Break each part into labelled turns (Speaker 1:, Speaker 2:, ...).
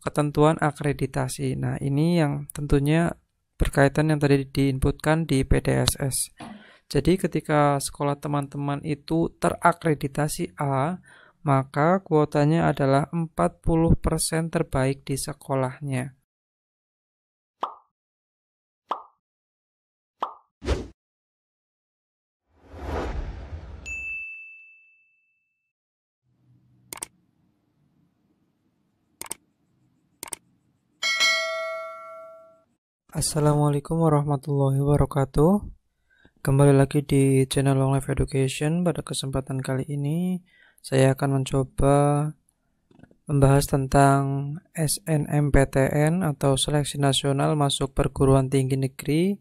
Speaker 1: ketentuan akreditasi. Nah, ini yang tentunya berkaitan yang tadi diinputkan di PDSS. Jadi ketika sekolah teman-teman itu terakreditasi A, maka kuotanya adalah 40% terbaik di sekolahnya. Assalamualaikum warahmatullahi wabarakatuh. Kembali lagi di channel Long Life Education. Pada kesempatan kali ini saya akan mencoba membahas tentang SNMPTN atau Seleksi Nasional Masuk Perguruan Tinggi Negeri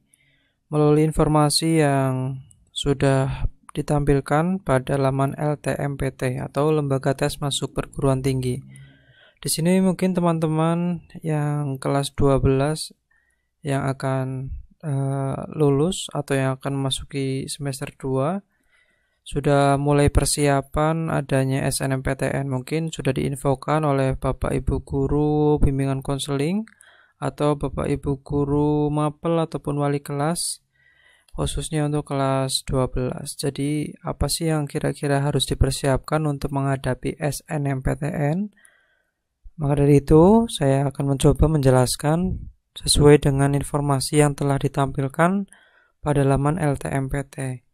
Speaker 1: melalui informasi yang sudah ditampilkan pada laman LTMPT atau Lembaga Tes Masuk Perguruan Tinggi. Di sini mungkin teman-teman yang kelas 12 yang akan lulus atau yang akan memasuki semester 2 sudah mulai persiapan adanya SNMPTN. Mungkin sudah diinfokan oleh Bapak Ibu Guru bimbingan konseling atau Bapak Ibu Guru mapel ataupun wali kelas khususnya untuk kelas 12. Jadi apa sih yang kira-kira harus dipersiapkan untuk menghadapi SNMPTN? Maka dari itu saya akan mencoba menjelaskan sesuai dengan informasi yang telah ditampilkan pada laman LTMPT.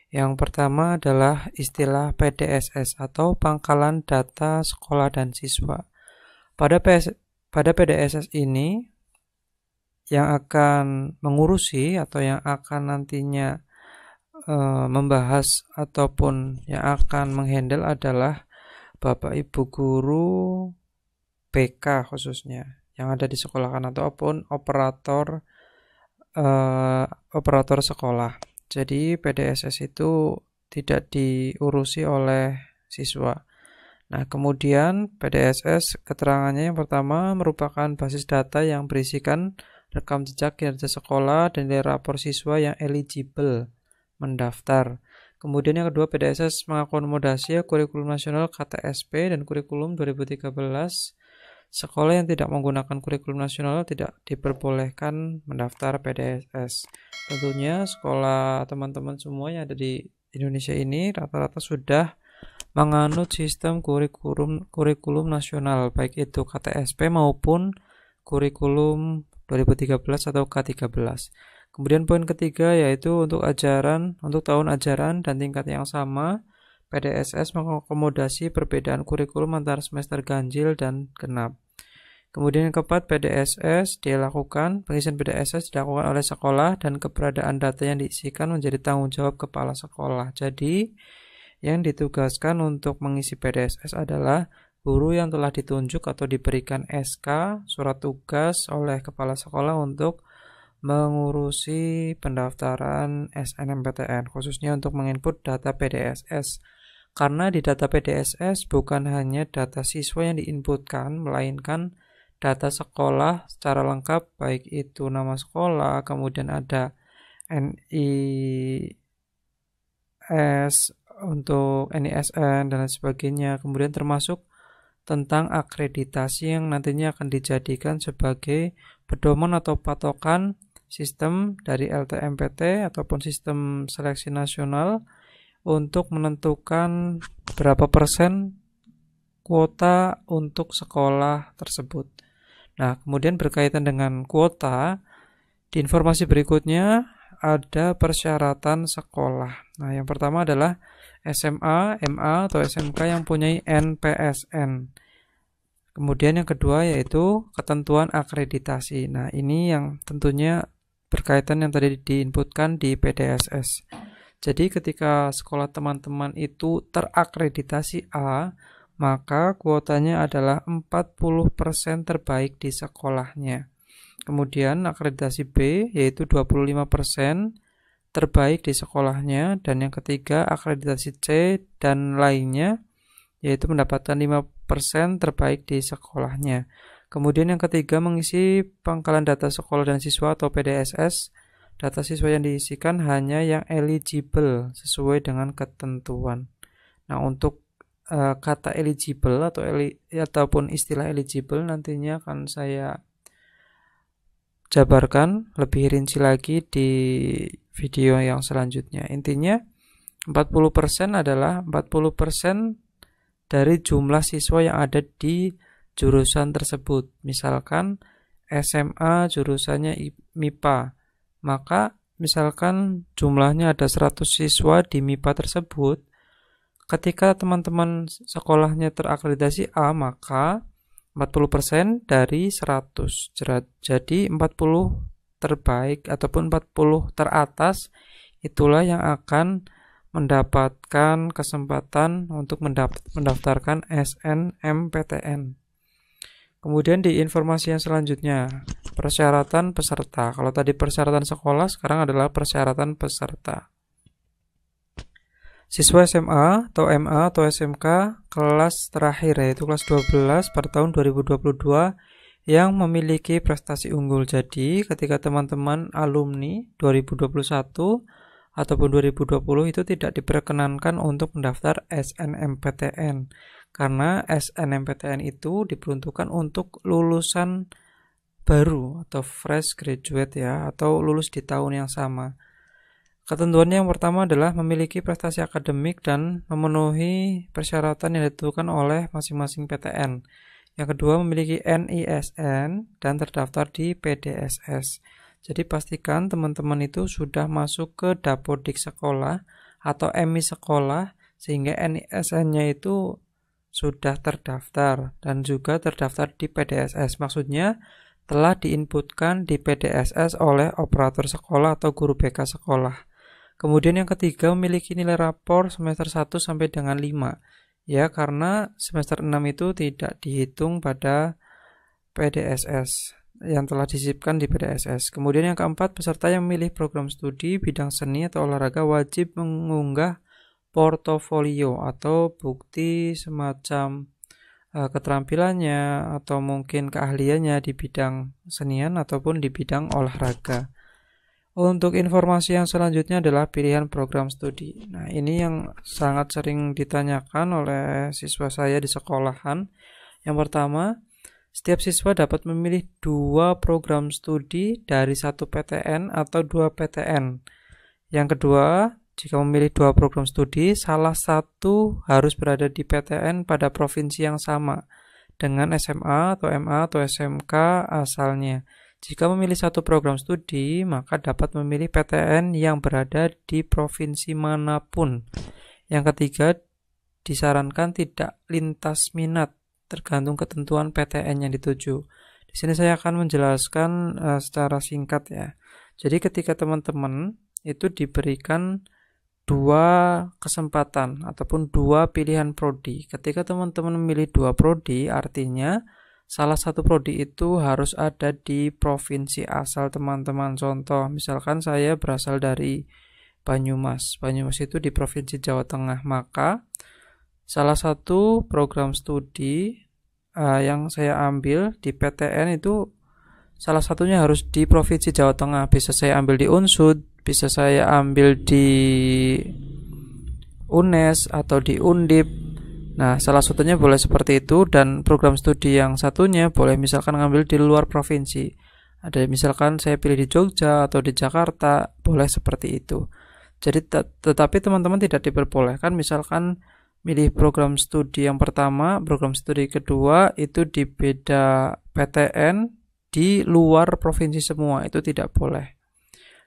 Speaker 1: Yang pertama adalah istilah PDSS atau Pangkalan Data Sekolah dan Siswa. Pada PDSS ini yang akan mengurusi atau yang akan nantinya membahas ataupun yang akan menghandle adalah Bapak Ibu Guru BK khususnya yang ada di sekolah ataupun operator sekolah. Jadi PDSS itu tidak diurusi oleh siswa. Nah, kemudian PDSS keterangannya yang pertama merupakan basis data yang berisikan rekam jejak kinerja sekolah dan nilai rapor siswa yang eligible mendaftar. Kemudian yang kedua, PDSS mengakomodasi kurikulum nasional KTSP dan kurikulum 2013. Sekolah yang tidak menggunakan kurikulum nasional tidak diperbolehkan mendaftar PDSS. Tentunya sekolah teman-teman semua yang ada di Indonesia ini rata-rata sudah menganut sistem kurikulum nasional, baik itu KTSP maupun kurikulum 2013 atau K13. Kemudian poin ketiga yaitu untuk tahun ajaran dan tingkat yang sama, PDSS mengakomodasi perbedaan kurikulum antara semester ganjil dan genap. Kemudian yang keempat, pengisian PDSS dilakukan oleh sekolah dan keberadaan data yang diisikan menjadi tanggung jawab kepala sekolah. Jadi, yang ditugaskan untuk mengisi PDSS adalah guru yang telah ditunjuk atau diberikan SK, surat tugas oleh kepala sekolah untuk mengurusi pendaftaran SNMPTN, khususnya untuk menginput data PDSS. Karena di data PDSS bukan hanya data siswa yang diinputkan, melainkan data sekolah secara lengkap, baik itu nama sekolah, kemudian ada NIS untuk NISN dan lain sebagainya. Kemudian termasuk tentang akreditasi yang nantinya akan dijadikan sebagai pedoman atau patokan sistem dari LTMPT ataupun sistem seleksi nasional untuk menentukan berapa persen kuota untuk sekolah tersebut. Nah, kemudian berkaitan dengan kuota, di informasi berikutnya ada persyaratan sekolah. Nah, yang pertama adalah SMA, MA, atau SMK yang punya NPSN. Kemudian yang kedua yaitu ketentuan akreditasi. Nah, ini yang tentunya berkaitan yang tadi diinputkan di PDSS. Jadi ketika sekolah teman-teman itu terakreditasi A, maka kuotanya adalah 40% terbaik di sekolahnya. Kemudian akreditasi B yaitu 25% terbaik di sekolahnya, dan yang ketiga akreditasi C dan lainnya yaitu mendapatkan 5% terbaik di sekolahnya. Kemudian yang ketiga mengisi pangkalan data sekolah dan siswa atau PDSS. Data siswa yang diisikan hanya yang eligible sesuai dengan ketentuan. Nah, untuk kata eligible ataupun istilah eligible nantinya akan saya jabarkan lebih rinci lagi di video yang selanjutnya. Intinya 40% adalah 40% dari jumlah siswa yang ada di jurusan tersebut. Misalkan SMA jurusannya MIPA, maka misalkan jumlahnya ada 100 siswa di MIPA tersebut. Ketika teman-teman sekolahnya terakreditasi A, maka 40% dari 100. Jadi 40 terbaik ataupun 40 teratas itulah yang akan mendapatkan kesempatan untuk mendaftarkan SNMPTN. Kemudian di informasi yang selanjutnya, persyaratan peserta. Kalau tadi persyaratan sekolah, sekarang adalah persyaratan peserta. Siswa SMA atau MA atau SMK kelas terakhir, yaitu kelas 12 pada tahun 2022 yang memiliki prestasi unggul. Jadi ketika teman-teman alumni 2021 ataupun 2020 itu tidak diperkenankan untuk mendaftar SNMPTN, karena SNMPTN itu diperuntukkan untuk lulusan baru atau fresh graduate ya, atau lulus di tahun yang sama. Ketentuannya yang pertama adalah memiliki prestasi akademik dan memenuhi persyaratan yang ditentukan oleh masing-masing PTN. Yang kedua, memiliki NISN dan terdaftar di PDSS. Jadi pastikan teman-teman itu sudah masuk ke Dapodik sekolah atau MI sekolah sehingga NISN-nya itu sudah terdaftar dan juga terdaftar di PDSS. Maksudnya telah diinputkan di PDSS oleh operator sekolah atau guru BK sekolah. Kemudian yang ketiga, memiliki nilai rapor semester 1 sampai dengan 5. Ya, karena semester 6 itu tidak dihitung pada PDSS yang telah disisipkan di PDSS. Kemudian yang keempat, peserta yang memilih program studi bidang seni atau olahraga wajib mengunggah portofolio atau bukti semacam keterampilannya atau mungkin keahliannya di bidang senian ataupun di bidang olahraga. Untuk informasi yang selanjutnya adalah pilihan program studi. Nah, ini yang sangat sering ditanyakan oleh siswa saya di sekolahan. Yang pertama, setiap siswa dapat memilih 2 program studi dari 1 PTN atau 2 PTN. Yang kedua, jika memilih 2 program studi, salah satu harus berada di PTN pada provinsi yang sama dengan SMA atau MA atau SMK asalnya. Jika memilih 1 program studi, maka dapat memilih PTN yang berada di provinsi manapun. Yang ketiga, disarankan tidak lintas minat, tergantung ketentuan PTN yang dituju. Di sini saya akan menjelaskan secara singkat ya. Jadi ketika teman-teman itu diberikan 2 kesempatan ataupun 2 pilihan prodi. Ketika teman-teman memilih 2 prodi, artinya salah satu prodi itu harus ada di provinsi asal teman-teman. Contoh, misalkan saya berasal dari Banyumas. Banyumas itu di provinsi Jawa Tengah. Maka salah satu program studi yang saya ambil di PTN itu salah satunya harus di provinsi Jawa Tengah. Bisa saya ambil di Unsud, bisa saya ambil di UNES atau di Undip. Nah, salah satunya boleh seperti itu, dan program studi yang satunya boleh misalkan ngambil di luar provinsi. Ada misalkan saya pilih di Jogja atau di Jakarta, boleh seperti itu. Jadi tetapi teman-teman tidak diperbolehkan misalkan milih program studi yang pertama, program studi kedua itu di beda PTN di luar provinsi semua, itu tidak boleh.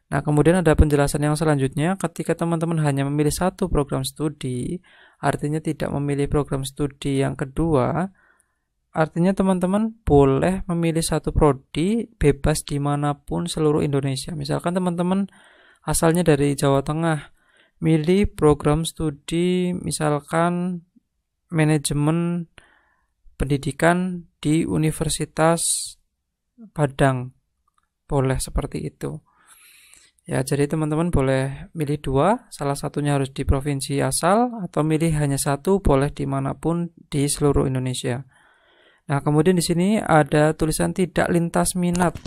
Speaker 1: Nah, kemudian ada penjelasan yang selanjutnya, ketika teman-teman hanya memilih 1 program studi, artinya tidak memilih program studi yang kedua, artinya teman-teman boleh memilih 1 prodi bebas dimanapun seluruh Indonesia. Misalkan teman-teman asalnya dari Jawa Tengah, milih program studi misalkan manajemen pendidikan di Universitas Padang, boleh seperti itu. Ya, jadi teman-teman boleh milih 2, salah satunya harus di provinsi asal, atau milih hanya 1, boleh dimanapun di seluruh Indonesia. Nah, kemudian di sini ada tulisan tidak lintas minat.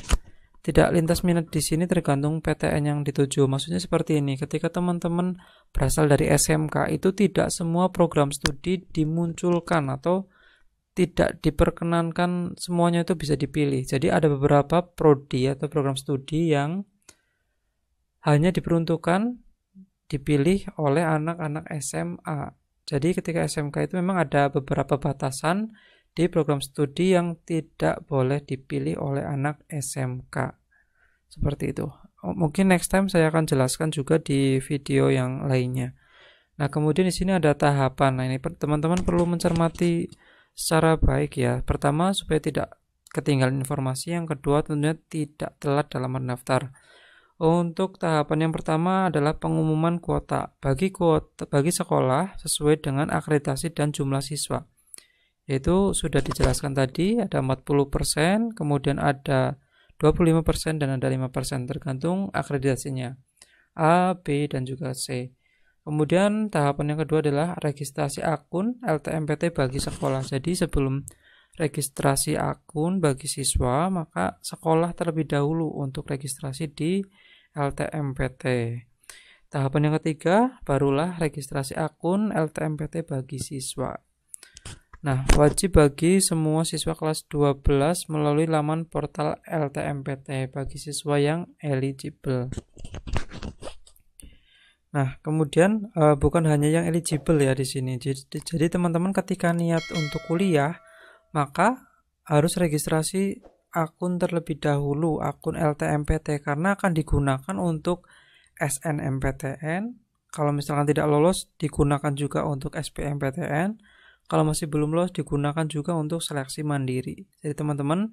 Speaker 1: Tidak lintas minat di sini tergantung PTN yang dituju. Maksudnya seperti ini, ketika teman-teman berasal dari SMK itu tidak semua program studi dimunculkan atau tidak diperkenankan semuanya itu bisa dipilih. Jadi ada beberapa prodi atau program studi yang hanya diperuntukkan dipilih oleh anak-anak SMA. Jadi ketika SMK itu memang ada beberapa batasan di program studi yang tidak boleh dipilih oleh anak SMK. Seperti itu. Mungkin next time saya akan jelaskan juga di video yang lainnya. Nah, kemudian di sini ada tahapan. Nah, ini teman-teman perlu mencermati secara baik ya. Pertama, supaya tidak ketinggalan informasi. Yang kedua, tentunya tidak telat dalam mendaftar. Untuk tahapan yang pertama adalah pengumuman kuota bagi sekolah sesuai dengan akreditasi dan jumlah siswa. Yaitu sudah dijelaskan tadi, ada 40%, kemudian ada 25% dan ada 5% tergantung akreditasinya A, B, dan juga C. Kemudian tahapan yang kedua adalah registrasi akun LTMPT bagi sekolah. Jadi sebelum registrasi akun bagi siswa, maka sekolah terlebih dahulu untuk registrasi di LTMPT. Tahapan yang ketiga barulah registrasi akun LTMPT bagi siswa. Nah, wajib bagi semua siswa kelas 12 melalui laman portal LTMPT bagi siswa yang eligible. Nah, kemudian bukan hanya yang eligible ya di sini. Jadi teman-teman ketika niat untuk kuliah, maka harus registrasi akun terlebih dahulu, akun LTMPT, karena akan digunakan untuk SNMPTN. Kalau misalkan tidak lolos, digunakan juga untuk SBMPTN. Kalau masih belum lolos, digunakan juga untuk seleksi mandiri. Jadi teman-teman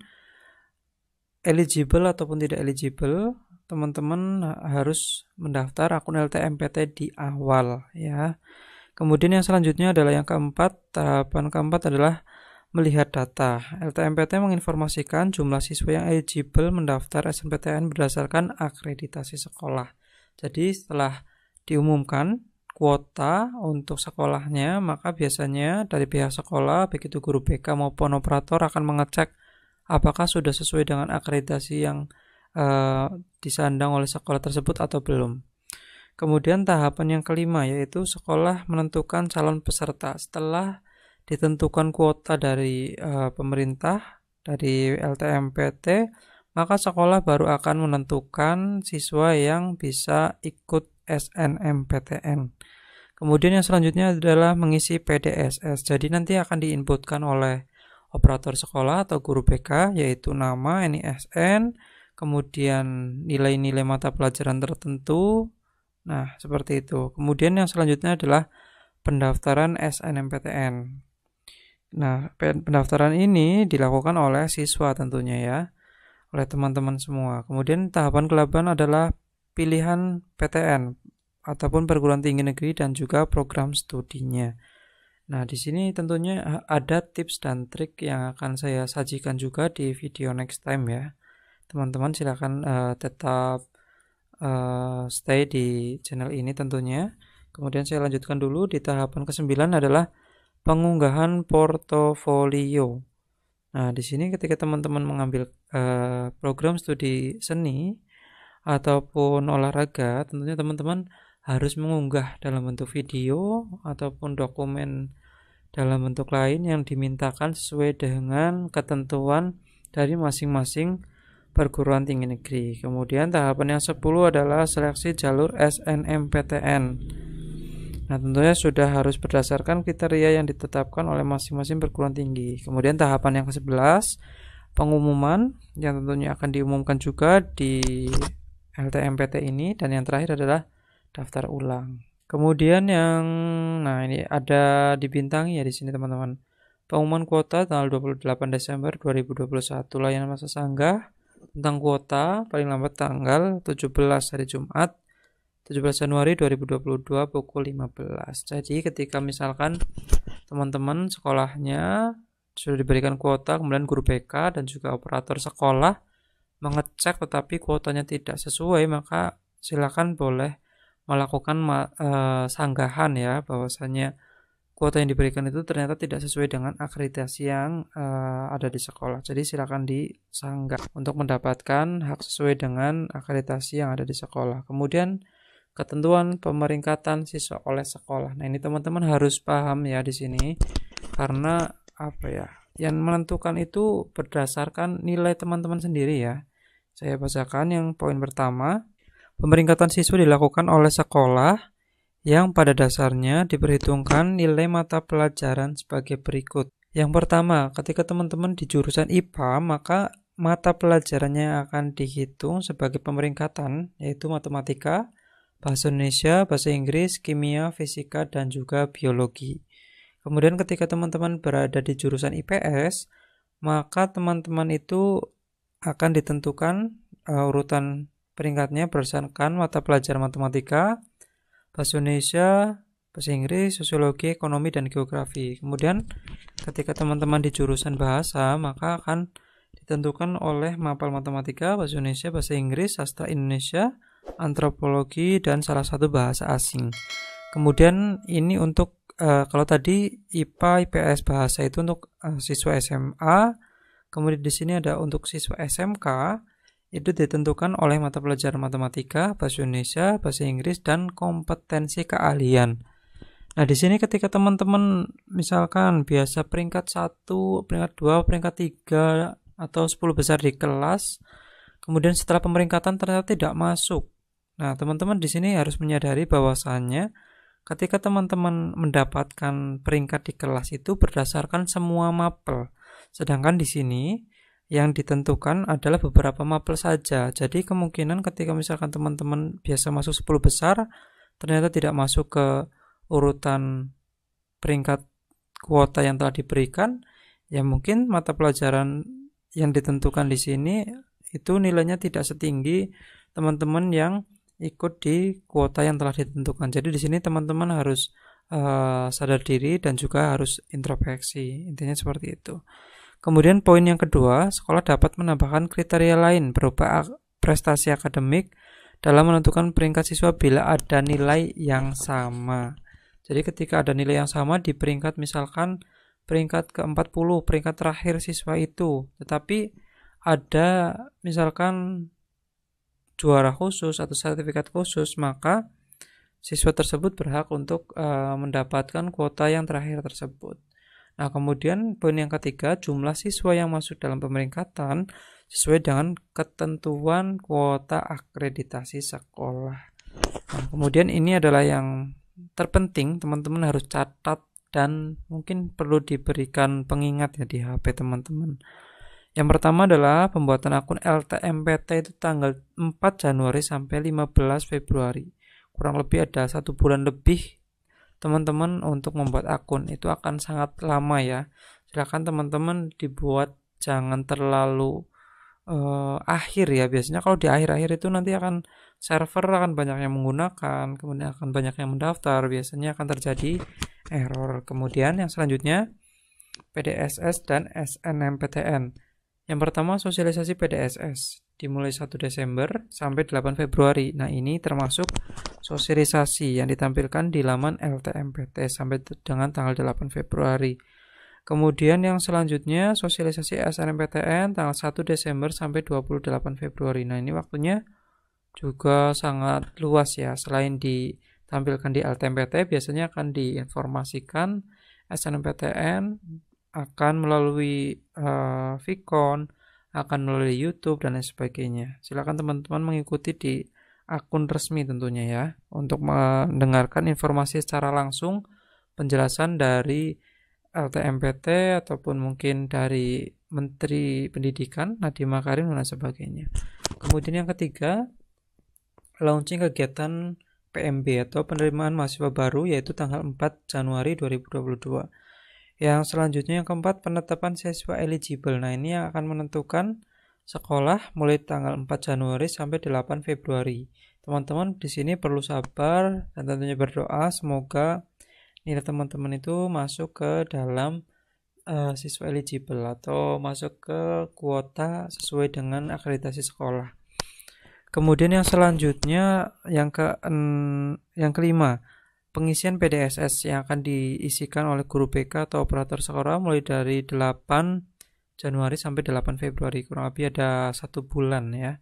Speaker 1: eligible ataupun tidak eligible, teman-teman harus mendaftar akun LTMPT di awal ya. Kemudian yang selanjutnya adalah yang keempat. Tahapan keempat adalah melihat data. LTMPT menginformasikan jumlah siswa yang eligible mendaftar SNMPTN berdasarkan akreditasi sekolah. Jadi setelah diumumkan kuota untuk sekolahnya, maka biasanya dari pihak sekolah, baik itu guru BK maupun operator akan mengecek apakah sudah sesuai dengan akreditasi yang disandang oleh sekolah tersebut atau belum. Kemudian tahapan yang kelima yaitu sekolah menentukan calon peserta. Setelah ditentukan kuota dari pemerintah, dari LTMPT, maka sekolah baru akan menentukan siswa yang bisa ikut SNMPTN. Kemudian yang selanjutnya adalah mengisi PDSS. Jadi nanti akan diinputkan oleh operator sekolah atau guru BK yaitu nama, NISN, kemudian nilai-nilai mata pelajaran tertentu. Nah, seperti itu. Kemudian yang selanjutnya adalah pendaftaran SNMPTN. Nah, pendaftaran ini dilakukan oleh siswa tentunya ya, oleh teman-teman semua. Kemudian tahapan ke-8 adalah pilihan PTN ataupun perguruan tinggi negeri dan juga program studinya. Nah, di sini tentunya ada tips dan trik yang akan saya sajikan juga di video next time ya. Teman-teman silakan tetap stay di channel ini tentunya. Kemudian saya lanjutkan dulu di tahapan ke-9 adalah pengunggahan portofolio. Nah, di sini ketika teman-teman mengambil program studi seni ataupun olahraga, tentunya teman-teman harus mengunggah dalam bentuk video ataupun dokumen dalam bentuk lain yang dimintakan sesuai dengan ketentuan dari masing-masing perguruan tinggi negeri. Kemudian tahapan yang 10 adalah seleksi jalur SNMPTN. Nah, tentunya sudah harus berdasarkan kriteria yang ditetapkan oleh masing-masing perguruan tinggi. Kemudian tahapan yang ke-11 pengumuman yang tentunya akan diumumkan juga di LTMPT ini, dan yang terakhir adalah daftar ulang. Kemudian ini ada dibintangi ya di sini teman-teman. Pengumuman kuota tanggal 28 Desember 2021, layanan masa sanggah tentang kuota paling lambat tanggal 17 hari Jumat 17 Januari 2022 pukul 15. Jadi ketika misalkan teman-teman sekolahnya sudah diberikan kuota, kemudian guru BK dan juga operator sekolah mengecek tetapi kuotanya tidak sesuai, maka silakan boleh melakukan sanggahan ya, bahwasanya kuota yang diberikan itu ternyata tidak sesuai dengan akreditasi yang ada di sekolah. Jadi silakan disanggah untuk mendapatkan hak sesuai dengan akreditasi yang ada di sekolah. Kemudian ketentuan pemeringkatan siswa oleh sekolah. Nah, ini teman-teman harus paham ya di sini, karena apa ya? Yang menentukan itu berdasarkan nilai teman-teman sendiri ya. Saya bacakan yang poin pertama. Pemeringkatan siswa dilakukan oleh sekolah yang pada dasarnya diperhitungkan nilai mata pelajaran sebagai berikut. Yang pertama, ketika teman-teman di jurusan IPA, maka mata pelajarannya akan dihitung sebagai pemeringkatan, yaitu matematika, bahasa Indonesia, bahasa Inggris, kimia, fisika, dan juga biologi. Kemudian ketika teman-teman berada di jurusan IPS, maka teman-teman itu akan ditentukan urutan peringkatnya berdasarkan mata pelajaran matematika, bahasa Indonesia, bahasa Inggris, sosiologi, ekonomi, dan geografi. Kemudian ketika teman-teman di jurusan bahasa, maka akan ditentukan oleh mapel matematika, bahasa Indonesia, bahasa Inggris, sastra Indonesia, antropologi, dan salah satu bahasa asing. Kemudian ini untuk kalau tadi IPA, IPS, bahasa itu untuk siswa SMA. Kemudian di sini ada untuk siswa SMK, itu ditentukan oleh mata pelajaran matematika, bahasa Indonesia, bahasa Inggris, dan kompetensi keahlian. Nah, di sini ketika teman-teman misalkan biasa peringkat 1, peringkat 2, peringkat 3, atau 10 besar di kelas, kemudian setelah pemeringkatan ternyata tidak masuk. Nah, teman-teman di sini harus menyadari bahwasannya ketika teman-teman mendapatkan peringkat di kelas itu berdasarkan semua mapel. Sedangkan di sini yang ditentukan adalah beberapa mapel saja. Jadi kemungkinan ketika misalkan teman-teman biasa masuk 10 besar, ternyata tidak masuk ke urutan peringkat kuota yang telah diberikan, ya mungkin mata pelajaran yang ditentukan di sini itu nilainya tidak setinggi teman-teman yang ikut di kuota yang telah ditentukan. Jadi di sini teman-teman harus sadar diri dan juga harus introspeksi. Intinya seperti itu. Kemudian poin yang kedua, sekolah dapat menambahkan kriteria lain berupa prestasi akademik dalam menentukan peringkat siswa bila ada nilai yang sama. Jadi ketika ada nilai yang sama di peringkat misalkan peringkat ke-40, peringkat terakhir siswa itu, tetapi ada misalkan juara khusus atau sertifikat khusus, maka siswa tersebut berhak untuk mendapatkan kuota yang terakhir tersebut. Nah, kemudian poin yang ketiga, jumlah siswa yang masuk dalam pemeringkatan sesuai dengan ketentuan kuota akreditasi sekolah. Nah, kemudian ini adalah yang terpenting, teman-teman harus catat dan mungkin perlu diberikan pengingat ya di HP teman-teman. Yang pertama adalah pembuatan akun LTMPT itu tanggal 4 Januari sampai 15 Februari. Kurang lebih ada 1 bulan lebih teman-teman untuk membuat akun. Itu akan sangat lama ya. Silakan teman-teman dibuat jangan terlalu akhir ya. Biasanya kalau di akhir-akhir itu nanti akan server akan banyak yang menggunakan, kemudian akan banyak yang mendaftar, biasanya akan terjadi error. Kemudian yang selanjutnya PDSS dan SNMPTN. Yang pertama sosialisasi PDSS dimulai 1 Desember sampai 8 Februari. Nah, ini termasuk sosialisasi yang ditampilkan di laman LTMPT sampai dengan tanggal 8 Februari. Kemudian yang selanjutnya sosialisasi SNMPTN tanggal 1 Desember sampai 28 Februari. Nah, ini waktunya juga sangat luas ya. Selain ditampilkan di LTMPT, biasanya akan diinformasikan SNMPTN akan melalui Vkon, akan melalui YouTube dan lain sebagainya. Silakan teman-teman mengikuti di akun resmi tentunya ya, untuk mendengarkan informasi secara langsung, penjelasan dari LTMPT ataupun mungkin dari Menteri Pendidikan Nadiem Makarim dan sebagainya. Kemudian yang ketiga, launching kegiatan PMB atau penerimaan mahasiswa baru, yaitu tanggal 4 Januari 2022. Yang selanjutnya yang keempat, penetapan siswa eligible. Nah, ini yang akan menentukan sekolah mulai tanggal 4 Januari sampai 8 Februari. Teman-teman di sini perlu sabar dan tentunya berdoa semoga nilai teman-teman itu masuk ke dalam siswa eligible atau masuk ke kuota sesuai dengan akreditasi sekolah. Kemudian yang selanjutnya yang kelima, pengisian PDSS yang akan diisikan oleh guru BK atau operator sekolah mulai dari 8 Januari sampai 8 Februari, kurang lebih ada 1 bulan ya.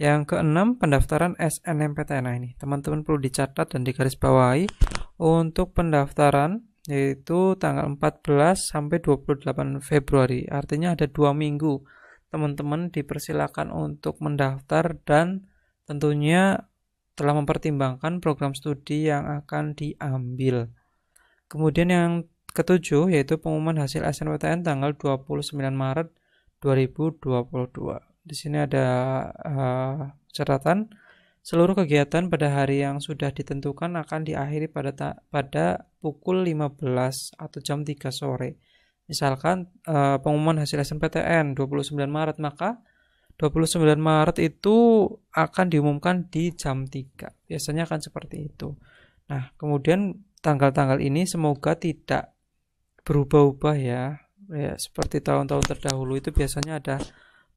Speaker 1: Yang keenam, pendaftaran SNMPTN. Nah, ini teman-teman perlu dicatat dan digarisbawahi untuk pendaftaran, yaitu tanggal 14 sampai 28 Februari. Artinya ada 2 minggu teman-teman dipersilakan untuk mendaftar dan tentunya telah mempertimbangkan program studi yang akan diambil. Kemudian yang ketujuh yaitu pengumuman hasil SNMPTN tanggal 29 Maret 2022. Di sini ada catatan, seluruh kegiatan pada hari yang sudah ditentukan akan diakhiri pada pukul 15 atau jam 3 sore. Misalkan pengumuman hasil SNMPTN 29 Maret, maka 29 Maret itu akan diumumkan di jam 3. Biasanya akan seperti itu. Nah, kemudian tanggal-tanggal ini semoga tidak berubah-ubah ya. Seperti tahun-tahun terdahulu itu biasanya ada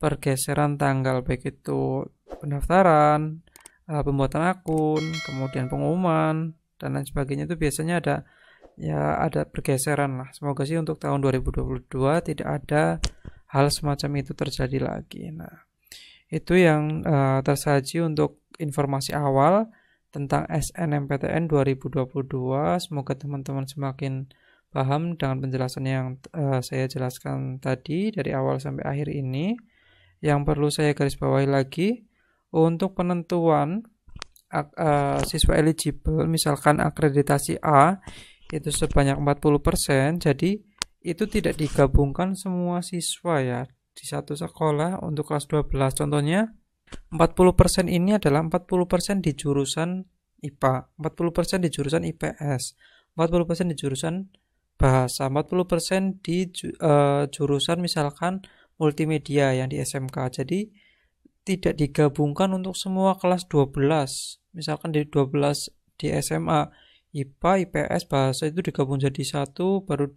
Speaker 1: pergeseran tanggal, baik itu pendaftaran, pembuatan akun, kemudian pengumuman dan lain sebagainya, itu biasanya ada pergeseran lah. Semoga sih untuk tahun 2022 tidak ada hal semacam itu terjadi lagi. Nah, itu yang tersaji untuk informasi awal tentang SNMPTN 2022. Semoga teman-teman semakin paham dengan penjelasan yang saya jelaskan tadi dari awal sampai akhir ini. Yang perlu saya garis bawahi lagi, untuk penentuan siswa eligible, misalkan akreditasi A itu sebanyak 40%, jadi itu tidak digabungkan semua siswa ya di satu sekolah untuk kelas 12. Contohnya 40% ini adalah 40% di jurusan IPA, 40% di jurusan IPS, 40% di jurusan bahasa, 40% di jurusan misalkan multimedia yang di SMK. Jadi tidak digabungkan untuk semua kelas 12. Misalkan di 12 di SMA, IPA, IPS, bahasa itu digabung jadi satu baru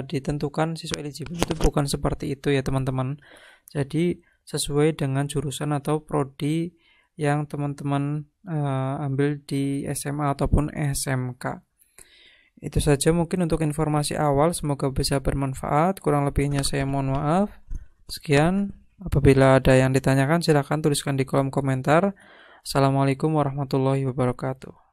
Speaker 1: ditentukan siswa eligible. Itu bukan seperti itu ya teman-teman. Jadi sesuai dengan jurusan atau prodi yang teman-teman ambil di SMA ataupun SMK. Itu saja mungkin untuk informasi awal, semoga bisa bermanfaat. Kurang lebihnya saya mohon maaf. Sekian, apabila ada yang ditanyakan silahkan tuliskan di kolom komentar. Assalamualaikum warahmatullahi wabarakatuh.